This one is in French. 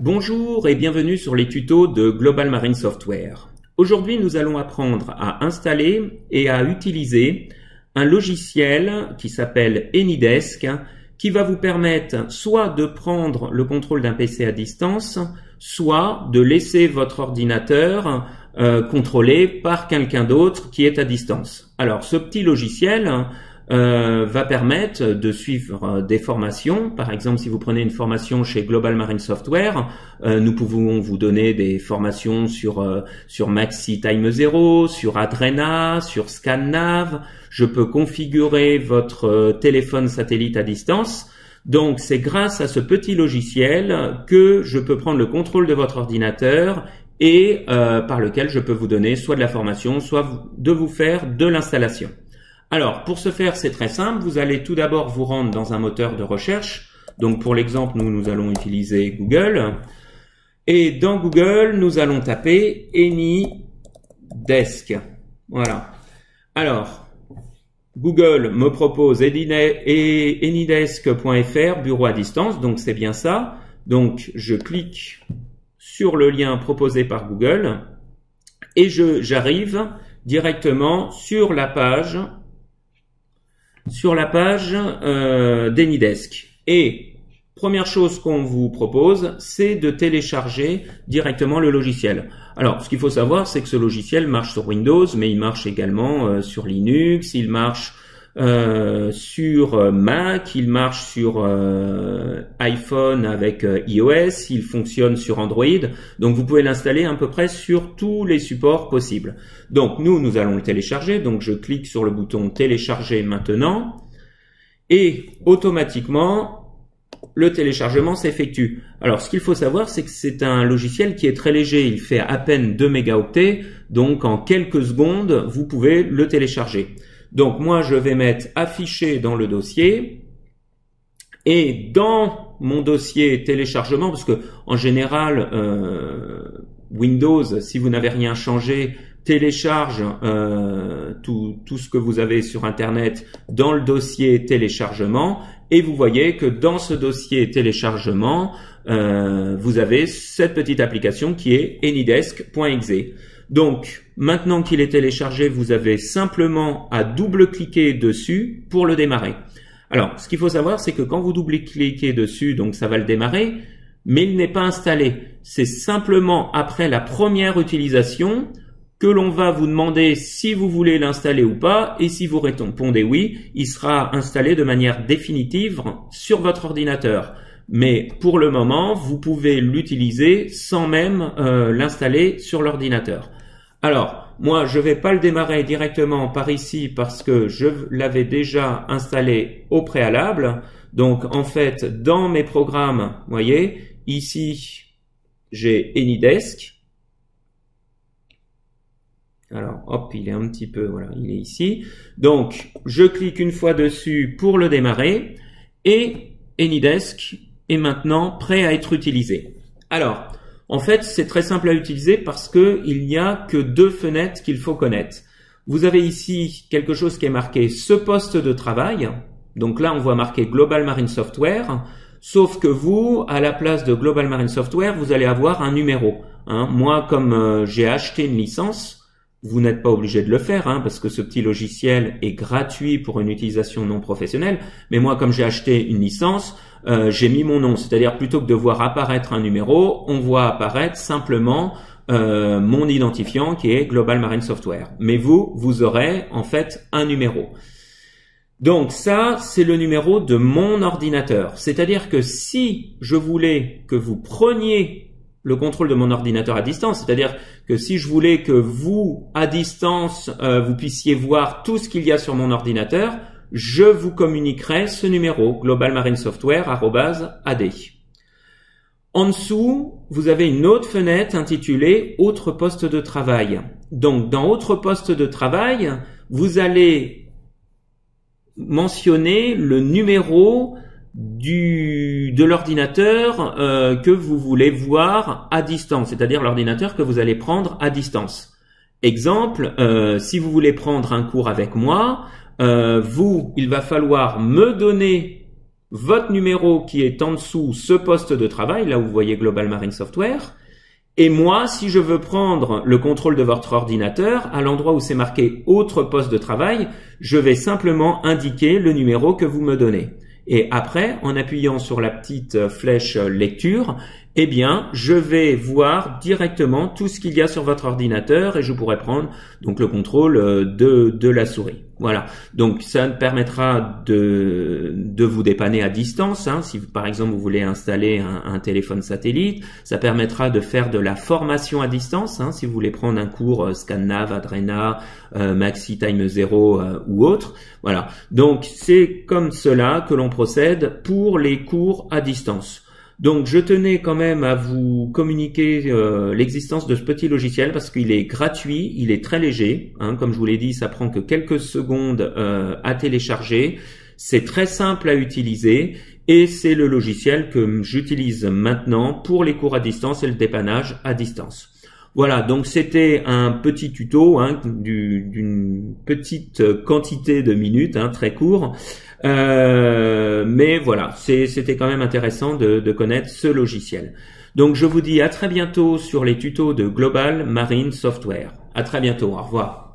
Bonjour et bienvenue sur les tutos de Global Marine Software. Aujourd'hui, nous allons apprendre à installer et à utiliser un logiciel qui s'appelle AnyDesk, qui va vous permettre soit de prendre le contrôle d'un PC à distance, soit de laisser votre ordinateur contrôlé par quelqu'un d'autre qui est à distance. Alors, ce petit logiciel va permettre de suivre des formations. Par exemple, si vous prenez une formation chez Global Marine Software, nous pouvons vous donner des formations sur Maxi Time Zero, sur Adrena, sur ScanNav. Je peux configurer votre téléphone satellite à distance. Donc, c'est grâce à ce petit logiciel que je peux prendre le contrôle de votre ordinateur et par lequel je peux vous donner soit de la formation, soit de vous faire de l'installation. Alors, pour ce faire, c'est très simple. Vous allez tout d'abord vous rendre dans un moteur de recherche. Donc, pour l'exemple, nous allons utiliser Google. Et dans Google, nous allons taper AnyDesk. Voilà. Alors, Google me propose anydesk.fr, bureau à distance. Donc, c'est bien ça. Donc, je clique sur le lien proposé par Google et j'arrive directement sur la page d'AnyDesk. Et première chose qu'on vous propose, c'est de télécharger directement le logiciel. Alors, ce qu'il faut savoir, c'est que ce logiciel marche sur Windows, mais il marche également sur Linux, il marche sur Mac, il marche sur iPhone avec iOS, il fonctionne sur Android. Donc, vous pouvez l'installer à peu près sur tous les supports possibles. Donc, nous allons le télécharger. Donc, je clique sur le bouton télécharger maintenant et automatiquement, le téléchargement s'effectue. Alors, ce qu'il faut savoir, c'est que c'est un logiciel qui est très léger. Il fait à peine 2 mégaoctets. Donc, en quelques secondes, vous pouvez le télécharger. Donc, moi, je vais mettre afficher dans le dossier et dans mon dossier téléchargement, parce que en général, Windows, si vous n'avez rien changé, télécharge tout ce que vous avez sur Internet dans le dossier téléchargement. Et vous voyez que dans ce dossier téléchargement, vous avez cette petite application qui est anydesk.exe. Donc, maintenant qu'il est téléchargé, vous avez simplement à double-cliquer dessus pour le démarrer. Alors, ce qu'il faut savoir, c'est que quand vous double-cliquez dessus, donc ça va le démarrer, mais il n'est pas installé. C'est simplement après la première utilisation que l'on va vous demander si vous voulez l'installer ou pas, et si vous répondez oui, il sera installé de manière définitive sur votre ordinateur. Mais pour le moment, vous pouvez l'utiliser sans même l'installer sur l'ordinateur. Alors, moi, je vais pas le démarrer directement par ici parce que je l'avais déjà installé au préalable. Donc, en fait, dans mes programmes, vous voyez, ici, j'ai AnyDesk. Alors, hop, il est un petit peu, voilà, il est ici. Donc, je clique une fois dessus pour le démarrer et AnyDesk est maintenant prêt à être utilisé. Alors, en fait, c'est très simple à utiliser parce que il n'y a que 2 fenêtres qu'il faut connaître. Vous avez ici quelque chose qui est marqué ce poste de travail. Donc là, on voit marqué Global Marine Software. Sauf que vous, à la place de Global Marine Software, vous allez avoir un numéro. Moi, comme j'ai acheté une licence, vous n'êtes pas obligé de le faire, parce que ce petit logiciel est gratuit pour une utilisation non professionnelle. Mais moi, comme j'ai acheté une licence, j'ai mis mon nom. C'est-à-dire, plutôt que de voir apparaître un numéro, on voit apparaître simplement mon identifiant qui est Global Marine Software. Mais vous aurez en fait un numéro. Donc ça, c'est le numéro de mon ordinateur. C'est-à-dire que si je voulais que vous preniez le contrôle de mon ordinateur à distance, c'est-à-dire que si je voulais que vous, à distance, vous puissiez voir tout ce qu'il y a sur mon ordinateur, je vous communiquerai ce numéro, globalmarinesoftware@ad. En dessous, vous avez une autre fenêtre intitulée « Autre poste de travail ». Donc, dans « Autre poste de travail », vous allez mentionner le numéro de l'ordinateur que vous voulez voir à distance, c'est-à-dire l'ordinateur que vous allez prendre à distance. Exemple, si vous voulez prendre un cours avec moi, il va falloir me donner votre numéro qui est en dessous ce poste de travail, là où vous voyez Global Marine Software, et moi, si je veux prendre le contrôle de votre ordinateur, à l'endroit où c'est marqué autre poste de travail, je vais simplement indiquer le numéro que vous me donnez. Et après, en appuyant sur la petite flèche lecture, eh bien, je vais voir directement tout ce qu'il y a sur votre ordinateur et je pourrai prendre donc le contrôle de la souris. Voilà. Donc, ça permettra de vous dépanner à distance. Hein, si par exemple vous voulez installer un téléphone satellite, ça permettra de faire de la formation à distance. Hein, si vous voulez prendre un cours ScanNav, Adrena, Maxi Time Zero ou autre. Voilà. Donc, c'est comme cela que l'on procède pour les cours à distance. Donc, je tenais quand même à vous communiquer l'existence de ce petit logiciel parce qu'il est gratuit, il est très léger. Hein, comme je vous l'ai dit, ça prend que quelques secondes à télécharger. C'est très simple à utiliser et c'est le logiciel que j'utilise maintenant pour les cours à distance et le dépannage à distance. Voilà, donc c'était un petit tuto hein, d'une petite quantité de minutes, hein, très court. Mais voilà, c'était quand même intéressant de connaître ce logiciel. Donc je vous dis à très bientôt sur les tutos de Global Marine Software. À très bientôt, au revoir.